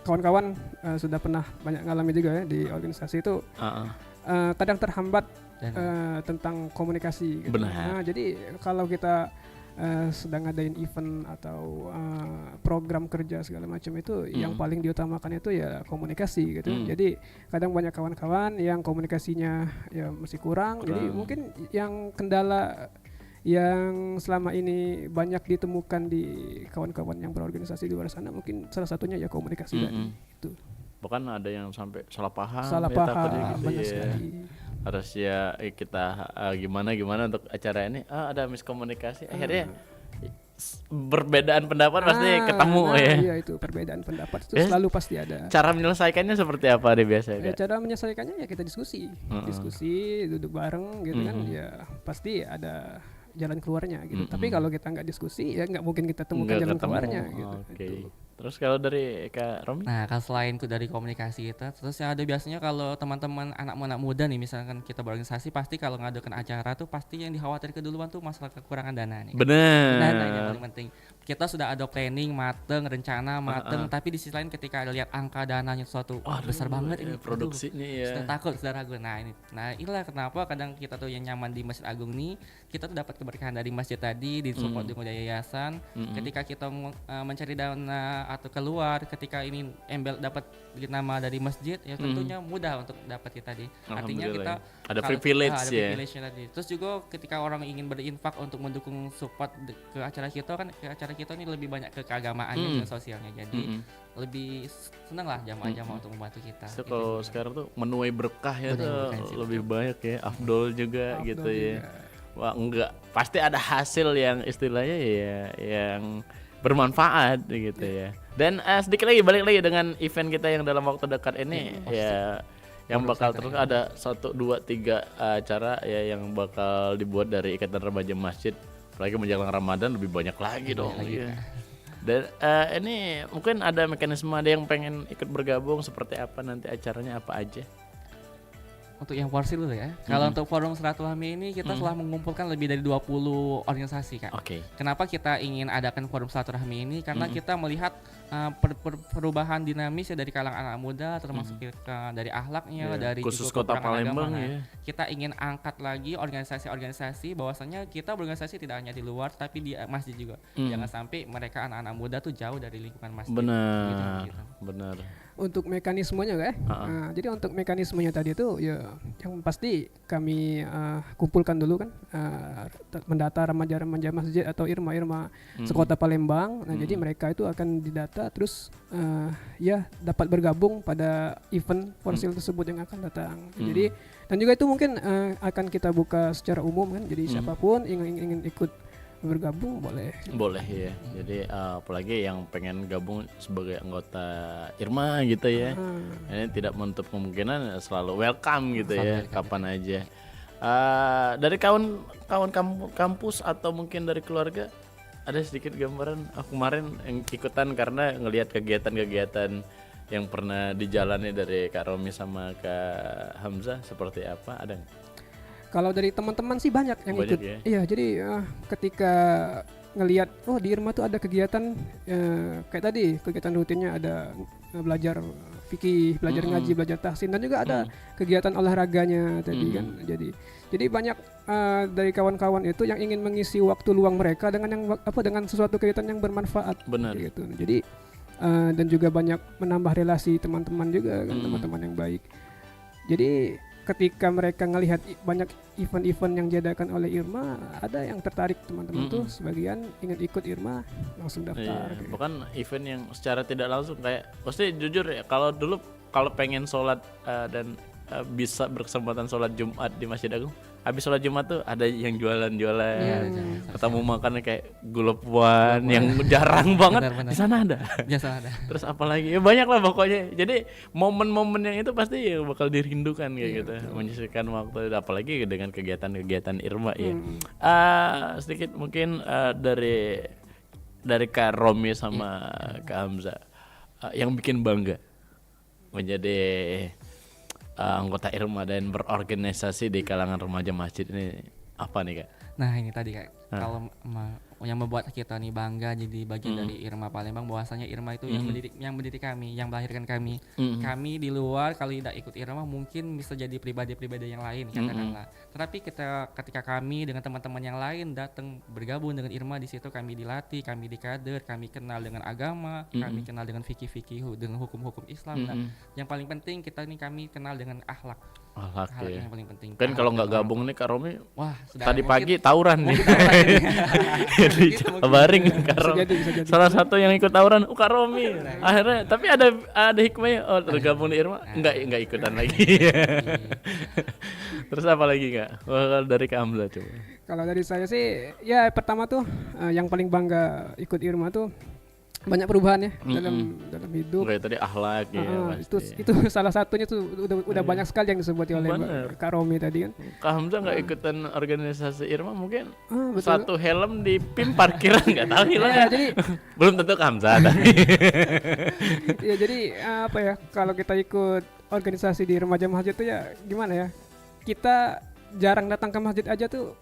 kawan-kawan sudah pernah banyak ngalami juga ya di organisasi itu kadang terhambat tentang komunikasi gitu. Benar. Jadi kalau kita sedang ngadain event atau program kerja segala macam itu yang paling diutamakan itu ya komunikasi gitu. Jadi kadang banyak kawan-kawan yang komunikasinya ya masih kurang. Jadi mungkin yang kendala yang selama ini banyak ditemukan di kawan-kawan yang berorganisasi di luar sana, mungkin salah satunya ya komunikasi tadi itu. Bahkan ada yang sampai salah paham gitu banyak ya. Sekali. Harus ya kita gimana untuk acara ini ada miskomunikasi, akhirnya perbedaan pendapat pasti ketemu ya. Iya, itu perbedaan pendapat itu selalu pasti ada. Cara menyelesaikannya seperti apa deh biasanya? Cara menyelesaikannya ya kita diskusi, duduk bareng gitu kan, ya pasti ada jalan keluarnya gitu. Tapi kalau kita nggak diskusi ya nggak mungkin kita temukan jalan keluarnya gitu. Terus kalau dari Kak Romi? Nah, kalau selain dari komunikasi kita, terus yang ada biasanya kalau teman-teman anak muda nih, misalkan kita berorganisasi, pasti kalau ngadakan acara tuh pasti yang dikhawatirkan keduluan tuh masalah kekurangan dana nih. Benar. Dana yang paling penting. Kita sudah ada planning mateng, rencana mateng, tapi di sisi lain ketika lihat angka dananya sesuatu besar banget ini produksinya ya. Sudah takut, sudah ragu. Nah, inilah kenapa kadang kita tuh yang nyaman di Masjid Agung nih, kita tuh dapat keberkahan dari masjid tadi, disupport dengan yayasan. Ketika kita mencari dana atau keluar, ketika ini dapat nama dari masjid ya tentunya mudah untuk dapat kita tadi. Artinya kita ada privilege ya. Tadi. Terus juga ketika orang ingin berinfak untuk mendukung support ke acara kita ini lebih banyak ke keagamaannya dan sosialnya. Jadi lebih senang lah jamaah-jamaah untuk membantu kita. So, kalau sekarang tuh menuai berkah ya tuh lebih banyak ya, afdol juga gitu ya. Wah, enggak, pasti ada hasil yang istilahnya ya yang bermanfaat gitu ya. Dan sedikit lagi balik lagi dengan event kita yang dalam waktu dekat ini ya yang bakal terus ada 1, 2, 3 acara ya yang bakal dibuat dari Ikatan Remaja Masjid. Apalagi menjelang Ramadan lebih banyak lagi dong. Ya. Dan ini mungkin ada mekanisme, ada yang pengen ikut bergabung, seperti apa nanti acaranya apa aja? untuk yang porsi dulu ya. Kalau untuk forum silaturahmi ini kita telah mengumpulkan lebih dari 20 organisasi, Kak. Oke. Kenapa kita ingin adakan forum silaturahmi ini? Karena kita melihat perubahan dinamis ya dari kalangan anak muda, termasuk dari akhlaknya, dari khusus juga Kota keperangan Palembang agama. ya. Kita ingin angkat lagi organisasi-organisasi bahwasanya kita berorganisasi tidak hanya di luar tapi di masjid juga. Jangan sampai mereka anak-anak muda tuh jauh dari lingkungan masjid. Benar. Gitu. Benar. Untuk mekanismenya nah, jadi untuk mekanismenya tadi itu ya yang pasti kami kumpulkan dulu kan mendata remaja-remaja masjid atau irma-irma sekota Palembang. Nah, jadi mereka itu akan didata terus ya dapat bergabung pada event Porsil tersebut yang akan datang. Jadi dan juga itu mungkin akan kita buka secara umum kan. Jadi siapapun ingin ikut bergabung boleh ya. Jadi apalagi yang pengen gabung sebagai anggota Irma gitu ya. Ini tidak menutup kemungkinan, selalu welcome gitu ya, kapan aja. Dari kawan kampus atau mungkin dari keluarga ada sedikit gambaran. Aku kemarin yang ikutan karena ngelihat kegiatan-kegiatan yang pernah dijalani dari Kak Romi sama Kak Hamzah seperti apa, ada nggak? Kalau dari teman-teman sih banyak yang ikut. Ya? Iya, jadi ketika ngelihat di Irma tuh ada kegiatan kayak tadi, kegiatan rutinnya ada belajar fikih, belajar ngaji, belajar tahsin, dan juga ada kegiatan olahraganya tadi kan. Jadi banyak dari kawan-kawan itu yang ingin mengisi waktu luang mereka dengan dengan sesuatu kegiatan yang bermanfaat. Benar. Gitu. Jadi dan juga banyak menambah relasi teman-teman juga kan, teman-teman yang baik. Jadi ketika mereka ngelihat banyak event-event yang diadakan oleh Irma, ada yang tertarik teman-teman tuh, sebagian ingin ikut Irma langsung daftar. Iya, bukan event yang secara tidak langsung kayak, pasti jujur ya, kalau dulu kalau pengen sholat dan bisa berkesempatan sholat Jumat di Masjid Agung, habis sholat Jumat tuh ada yang jualan-jualan, ketemu makan kayak gulai yang jarang banget. Benar. Di sana ada. Terus apalagi ya banyak lah pokoknya. Jadi momen-momen yang itu pasti ya bakal dirindukan kayak gitu, menyisihkan waktu, apalagi dengan kegiatan-kegiatan Irma ya. Sedikit mungkin dari Kak Romi sama Kak Hamzah, yang bikin bangga menjadi anggota Irma dan berorganisasi di kalangan remaja masjid ini apa nih, Kak? Nah, ini tadi, Kak. Kalau yang membuat kita nih bangga jadi bagian dari Irma Palembang, bahwasanya Irma itu yang mendidik kami, yang melahirkan kami. Kami di luar kalau tidak ikut Irma mungkin bisa jadi pribadi-pribadi yang lain katakanlah. Tetapi ketika kami dengan teman-teman yang lain datang bergabung dengan Irma, di situ kami dilatih, kami dikader, kami kenal dengan agama, kami kenal dengan fikih-fikih, dengan hukum-hukum Islam. Nah, yang paling penting kami kenal dengan akhlak. Akhlak Ya. yang paling penting. Kan kalau nggak gabung nih Kak Romi, wah, tadi pagi tawuran nih. Jadi kabaring Kak Romi. Salah satu yang ikut tawuran, Kak Romi. Akhirnya, tapi ada hikmahnya. Oh, tergabung di Irma, nggak ikutan lagi. Terus apa lagi, Kak? Dari Kak Hamzah coba. Kalau dari saya sih, ya pertama tuh yang paling bangga ikut Irma tuh banyak perubahan ya dalam hidup. Kayak tadi akhlak ya. Itu salah satunya tuh udah banyak sekali yang disebut oleh Kak Romi tadi kan. Kak Hamzah nggak ikutan organisasi Irma mungkin satu helm di PIM parkiran nggak tahu hilang. Ya, jadi belum tentu Kak Hamzah tapi. Ya jadi apa ya, kalau kita ikut organisasi di remaja masjid tuh ya gimana ya, kita jarang datang ke masjid aja tuh.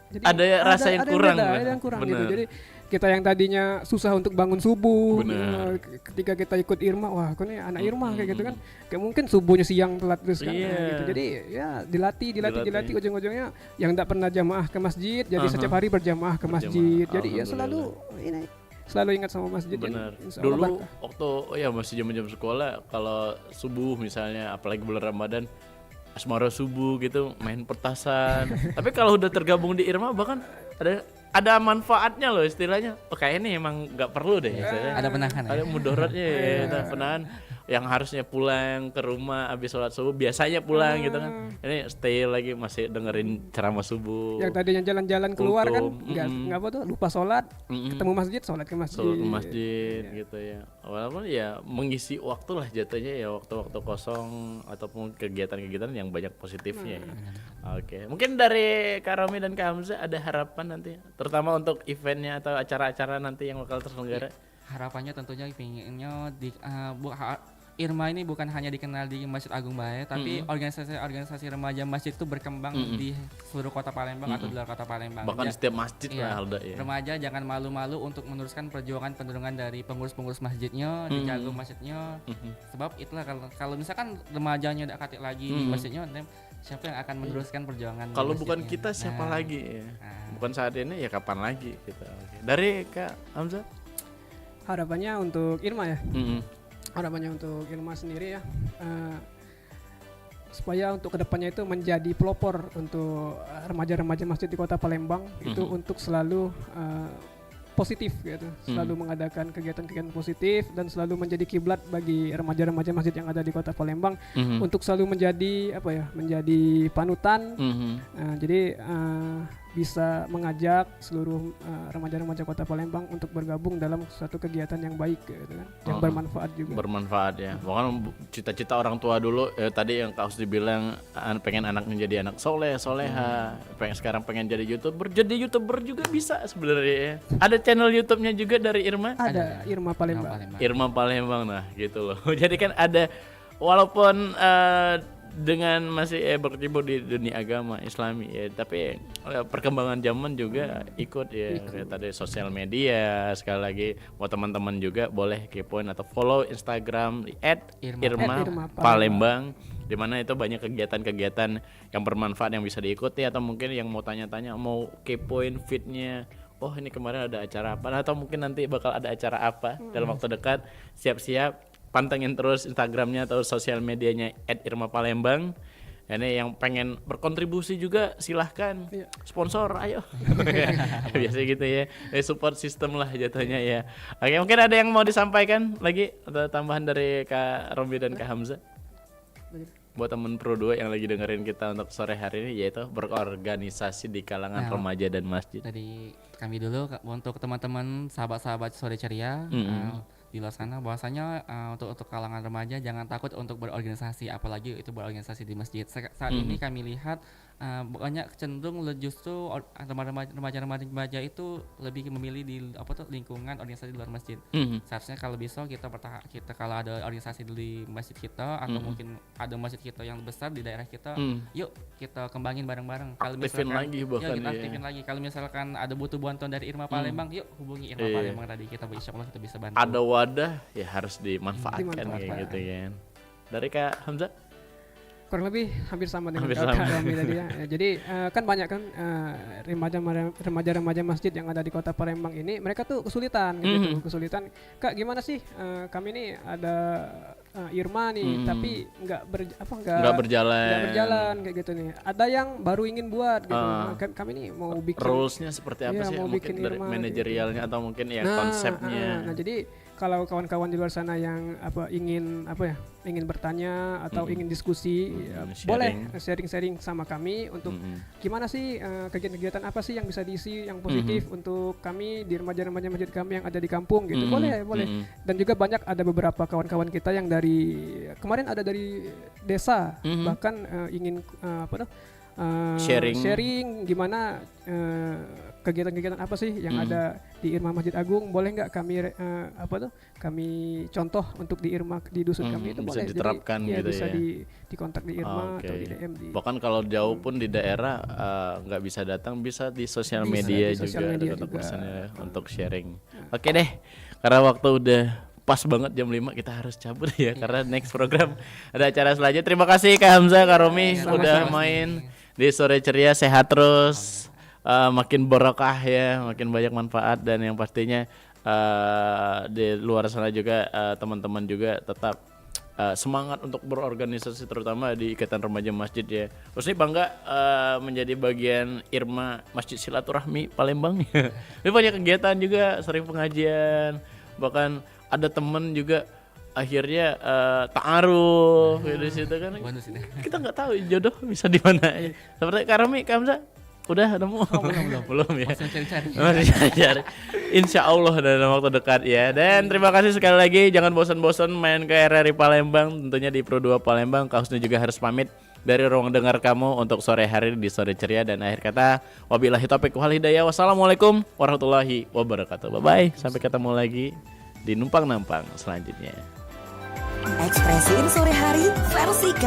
Jadi ada rasa yang kurang. Ada yang kurang gitu. Jadi kita yang tadinya susah untuk bangun subuh, ketika kita ikut Irma, wah kok nih anak Irma kayak gitu kan, kayak mungkin subuhnya siang telat terus kan, gitu. Jadi ya dilatih ujung-ujungnya yang tidak pernah jamaah ke masjid, jadi setiap hari berjamaah ke masjid. Jadi ya selalu ingat sama masjid. Benar. Dulu waktu masih jam-jam sekolah, kalau subuh misalnya, apalagi bulan Ramadan, asmara subuh gitu, main petasan. Tapi kalau udah tergabung di Irma bahkan ada manfaatnya loh istilahnya. Kayaknya emang nggak perlu deh. Ada penahan. Ada mudaratnya ya, penahan. Yang harusnya pulang ke rumah habis sholat subuh, biasanya pulang gitu kan. Ini stay lagi masih dengerin ceramah subuh. Yang tadinya jalan-jalan keluar kan, nggak apa tuh, lupa sholat, ketemu masjid, sholat ke masjid. Sholat ke masjid gitu ya. Walaupun ya mengisi waktu lah jatuhnya ya, waktu-waktu kosong ataupun kegiatan-kegiatan yang banyak positifnya. Oke. Mungkin dari Kak Romi dan Kak Hamzah ada harapan nanti, terutama untuk eventnya atau acara-acara nanti yang bakal terselenggara. Harapannya tentunya pinginnya Irma ini bukan hanya dikenal di Masjid Agung Bahaya, tapi organisasi remaja masjid itu berkembang di seluruh kota Palembang atau di luar kota Palembang. Bahkan di setiap masjid lah ada ya. Remaja jangan malu-malu untuk meneruskan perjuangan penurunan dari pengurus-pengurus masjidnya, di jagung masjidnya. Sebab itulah kalau misalkan remajanya udah katik lagi di masjidnya, siapa yang akan meneruskan perjuangan? Kalau bukan kita siapa lagi ya? Bukan saat ini ya kapan lagi kita? Dari Kak Hamzah? Harapannya untuk Irma ya. Harapannya untuk Irma sendiri ya, supaya untuk kedepannya itu menjadi pelopor untuk remaja-remaja masjid di kota Palembang itu untuk selalu positif gitu, selalu mengadakan kegiatan-kegiatan positif dan selalu menjadi kiblat bagi remaja-remaja masjid yang ada di kota Palembang untuk selalu menjadi menjadi panutan. Jadi bisa mengajak seluruh remaja-remaja kota Palembang untuk bergabung dalam suatu kegiatan yang baik gitu kan, yang bermanfaat juga. Bermanfaat ya. Bahkan cita-cita orang tua dulu tadi yang Kak Husdi bilang pengen anaknya jadi anak soleh, soleha, sekarang pengen jadi YouTuber. Jadi YouTuber juga bisa sebenarnya ya. Ada channel YouTube-nya juga dari Irma? Ada, Irma Palembang. Irma Palembang, nah gitu loh. Jadi kan ada, walaupun dengan masih berkecimpung di dunia agama Islami ya, tapi perkembangan zaman juga ikut ya. Kayak tadi sosial media, sekali lagi buat teman-teman juga boleh kepoin atau follow Instagram @Irma Palembang, di mana itu banyak kegiatan-kegiatan yang bermanfaat yang bisa diikuti, atau mungkin yang mau tanya-tanya, mau kepoin feednya, oh ini kemarin ada acara apa, atau mungkin nanti bakal ada acara apa dalam waktu dekat, siap-siap pantengin terus Instagramnya atau sosial medianya @Irma Palembang. Ini yang pengen berkontribusi juga silahkan, sponsor ayo. Biasa gitu ya, support system lah jatuhnya ya. Oke, mungkin ada yang mau disampaikan lagi atau tambahan dari Kak Rombi dan Kak Hamzah buat temen Pro 2 yang lagi dengerin kita untuk sore hari ini, yaitu berorganisasi di kalangan remaja dan masjid. Dari kami dulu untuk teman-teman sahabat-sahabat sore ceria di luar sana, bahwasanya untuk kalangan remaja jangan takut untuk berorganisasi, apalagi itu berorganisasi di masjid. Saat ini kami lihat banyak cenderung justru remaja itu lebih memilih di lingkungan organisasi di luar masjid. Seharusnya kalau bisa kita kalau ada organisasi di masjid kita atau mungkin ada masjid kita yang besar di daerah kita, yuk kita kembangin bareng-bareng. Kalau aktifin lagi bahkan kita aktifin lagi. Kalau misalkan ada butuh bantuan dari Irma Palembang, yuk hubungi Irma Palembang tadi, kita insyaallah kita bisa bantu. Ada wadah ya harus dimanfaatkan kayak gitu kan. Dari Kak Hamzah? Kurang lebih hampir sama dengan Kak Romi tadi ya. Jadi kan banyak kan remaja-remaja masjid yang ada di kota Palembang ini, mereka tuh kesulitan gitu, kesulitan. Kak gimana sih, kami ini ada Irma nih, tapi nggak berjalan kayak gitu nih. Ada yang baru ingin buat gitu. Kami ini mau bikin rulesnya seperti apa sih? Mau mungkin bikin dari Irma, manajerialnya atau mungkin ya konsepnya. Nah jadi kalau kawan-kawan di luar sana yang ingin bertanya atau ingin diskusi, boleh sharing sama kami untuk gimana sih kegiatan-kegiatan apa sih yang bisa diisi yang positif untuk kami di remaja-remaja masjid kami yang ada di kampung gitu. Boleh. Dan juga banyak ada beberapa kawan-kawan kita yang kemarin ada dari desa, bahkan ingin sharing gimana kegiatan-kegiatan apa sih yang ada di Irma Masjid Agung, boleh nggak kami contoh untuk di Irma di dusun kami itu bisa boleh. diterapkan. Jadi, gitu bisa ya. di kontak di Irma atau di DM bahkan kalau jauh pun di daerah nggak bisa datang, bisa di sosial media juga. Untuk sharing. Oke deh, karena waktu udah pas banget jam 5 kita harus cabut ya, karena next program ada acara selanjutnya. Terima kasih Kak Hamzah, Kak Romi udah main di sore ceria. Sehat terus, makin barokah ya, makin banyak manfaat, dan yang pastinya di luar sana juga teman-teman juga tetap semangat untuk berorganisasi, terutama di Ikatan Remaja Masjid ya. Terus ini bangga menjadi bagian Irma Masjid Silaturahmi Palembang. Ini banyak kegiatan juga, sering pengajian, bahkan ada temen juga akhirnya ta'aruf di situ kan. Kita nggak tahu jodoh bisa di mana. Seperti Kak Rami, Kak Hamzah udah nemu? Belum ya. Masih cari. Insya Allah dalam waktu dekat ya. Dan terima kasih sekali lagi, jangan bosan-bosan main ke RRI Palembang, tentunya di Pro 2 Palembang. Kak Husni juga harus pamit dari ruang dengar kamu untuk sore hari di sore ceria, dan akhir kata wabillahi taufiq wal hidayah. Wassalamualaikum warahmatullahi wabarakatuh. Bye bye, sampai ketemu lagi di Numpang Nampang selanjutnya. Ekspresiin sore hari versi